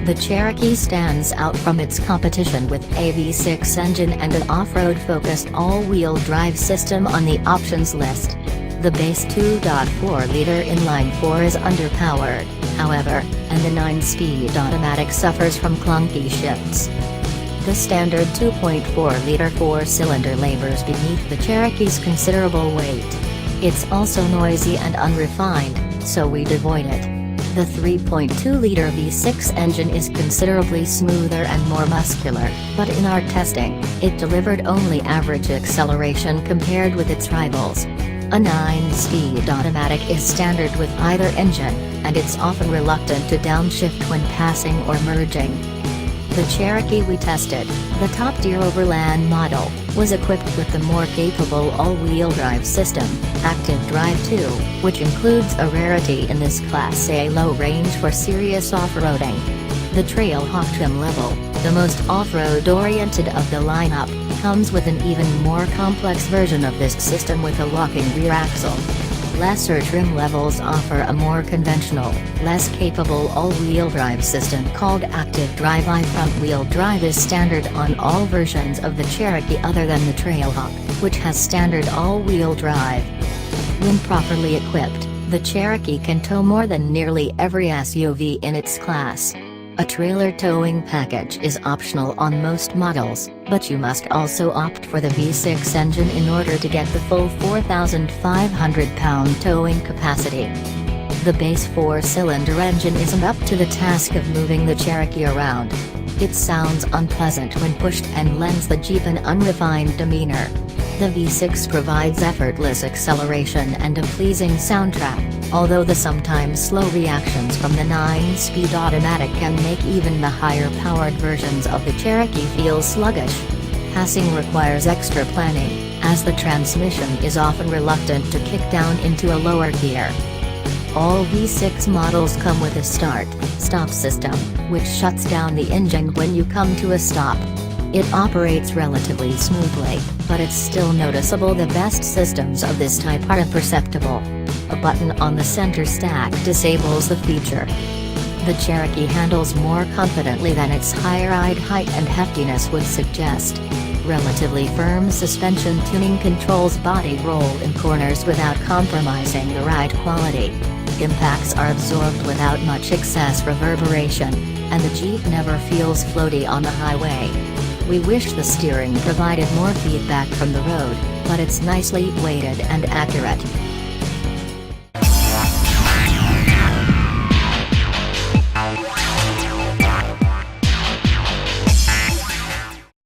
The Cherokee stands out from its competition with a V6 engine and an off-road focused all-wheel drive system on the options list. The base 2.4-liter inline-4 is underpowered, however, and the 9-speed automatic suffers from clunky shifts. The standard 2.4-liter four-cylinder labors beneath the Cherokee's considerable weight. It's also noisy and unrefined, so we'd avoid it. The 3.2-liter V6 engine is considerably smoother and more muscular, but in our testing, it delivered only average acceleration compared with its rivals. A 9-speed automatic is standard with either engine, and it's often reluctant to downshift when passing or merging. The Cherokee we tested, the top-tier overland model, was equipped with the more capable all-wheel drive system, Active Drive 2, which includes a rarity in this Class A low range for serious off-roading. The Trailhawk trim level, the most off-road oriented of the lineup, comes with an even more complex version of this system with a locking rear axle. Lesser trim levels offer a more conventional, less capable all-wheel drive system called Active Drive I. Front-wheel drive is standard on all versions of the Cherokee other than the Trailhawk, which has standard all-wheel drive. When properly equipped, the Cherokee can tow more than nearly every SUV in its class. A trailer towing package is optional on most models, but you must also opt for the V6 engine in order to get the full 4,500-pound towing capacity. The base four-cylinder engine isn't up to the task of moving the Cherokee around. It sounds unpleasant when pushed and lends the Jeep an unrefined demeanor. The V6 provides effortless acceleration and a pleasing soundtrack, although the sometimes slow reactions from the 9-speed automatic can make even the higher-powered versions of the Cherokee feel sluggish. Passing requires extra planning, as the transmission is often reluctant to kick down into a lower gear. All V6 models come with a start-stop system, which shuts down the engine when you come to a stop. It operates relatively smoothly, but it's still noticeable the best systems of this type are imperceptible. A button on the center stack disables the feature. The Cherokee handles more confidently than its higher ride height and heftiness would suggest. Relatively firm suspension tuning controls body roll in corners without compromising the ride quality. Impacts are absorbed without much excess reverberation, and the Jeep never feels floaty on the highway. We wish the steering provided more feedback from the road, but it's nicely weighted and accurate.